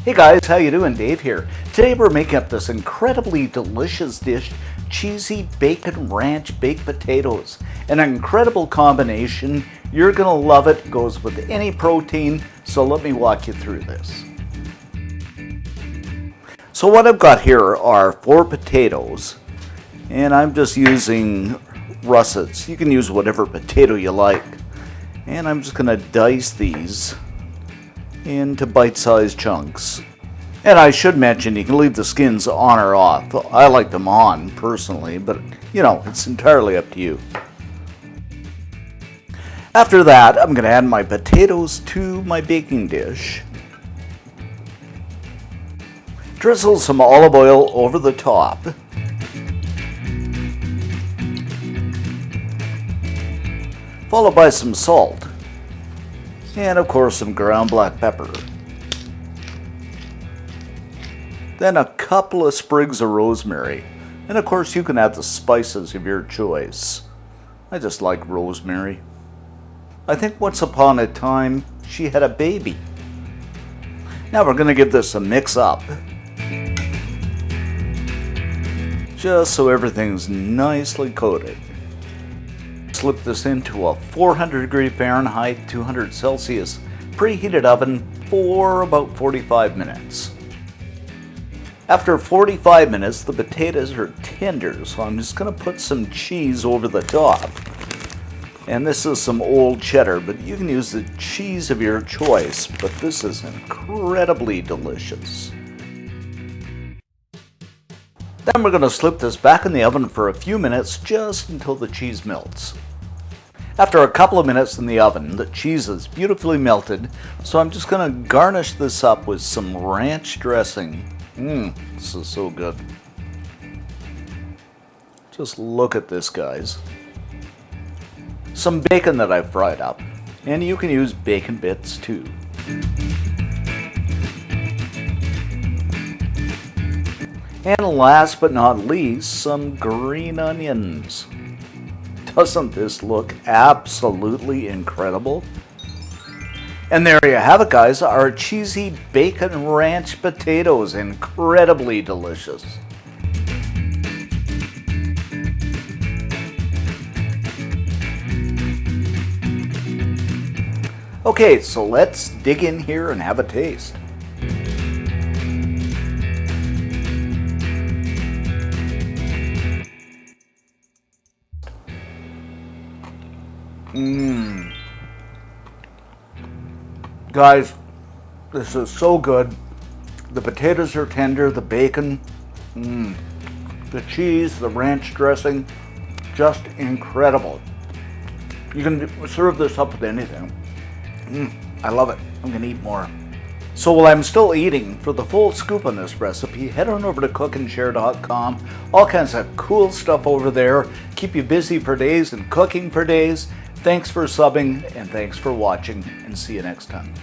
Hey guys, how you doing? Dave here. Today we're making up this incredibly delicious dish, cheesy bacon ranch baked potatoes. An incredible combination. You're gonna love it. Goes with any protein. So let me walk you through this. So what I've got here are 4 potatoes, and I'm just using russets. You can use whatever potato you like. And I'm just gonna dice these into bite-sized chunks. And I should mention you can leave the skins on or off. I like them on personally, but you know, it's entirely up to you. After that, I'm going to add my potatoes to my baking dish. Drizzle some olive oil over the top. Followed by some salt. And of course some ground black pepper. Then a couple of sprigs of rosemary. And of course you can add the spices of your choice. I just like rosemary. I think once upon a time she had a baby. Now we're going to give this a mix up. Just so everything's nicely coated. Slip this into a 400 degree Fahrenheit, 200 Celsius preheated oven for about 45 minutes. After 45 minutes, the potatoes are tender, so I'm just going to put some cheese over the top. And this is some old cheddar, but you can use the cheese of your choice, but this is incredibly delicious. Then we're going to slip this back in the oven for a few minutes, just until the cheese melts. After a couple of minutes in the oven, the cheese is beautifully melted, so I'm just going to garnish this up with some ranch dressing. This is so good. Just look at this, guys. Some bacon that I've fried up, and you can use bacon bits too. And last but not least, some green onions. Doesn't this look absolutely incredible? And there you have it, guys, our cheesy bacon ranch potatoes, incredibly delicious. Okay, so let's dig in here and have a taste. Guys, this is so good. The potatoes are tender, the bacon, the cheese, the ranch dressing, just incredible. You can serve this up with anything. I love it. I'm gonna eat more. So while I'm still eating, for the full scoop on this recipe, head on over to cookandshare.com. All kinds of cool stuff over there. Keep you busy for days and cooking for days. Thanks for subbing and thanks for watching, and see you next time.